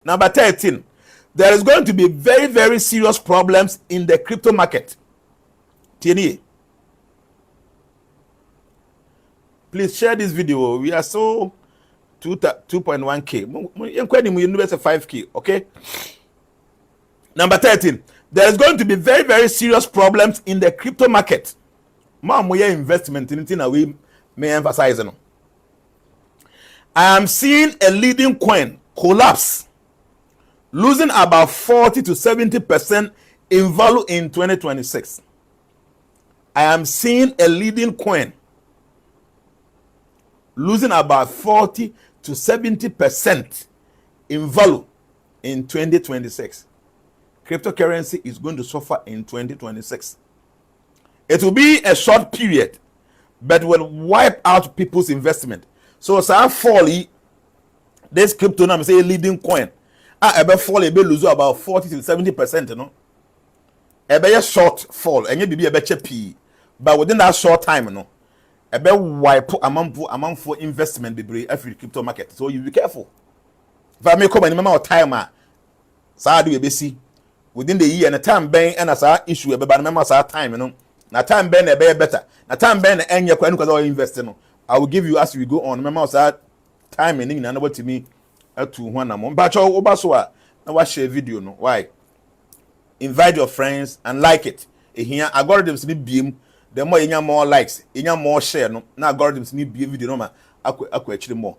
Number 13, there is going to be very, very serious problems in the crypto market. TNE. Please share this video. We are so 2.1K. 5K, okay? Number 13, there is going to be very, very serious problems in the crypto market. More investment in anything we may emphasize. I am seeing a leading coin collapse, losing about 40 to 70% in value in 2026. I am seeing a leading coin losing about 40 to 70% in value in 2026. Cryptocurrency is going to suffer in 2026. It will be a short period, but will wipe out people's investment. So fall this crypto now say leading coin. Ebe fall ebe lose about 40 to 70%, you know. Ebe short fall, and maybe ebe cheap, but within that short time, you know, ebe wipe amount for investment be every crypto market. So you be careful. If I make come any amount of time, so do you see within the year and the time bang and as our issue ebe but remember our time, you know. Na time bang ebe better. Na time bang and you can because invest, you know. I will give you as we go on. Remember that time and in another to me to one amount. But I watch a video. No, why? Invite your friends and like it. Here algorithms need beam. The more you more likes, you more share. No, now algorithms need be video. No, man, I could actually more.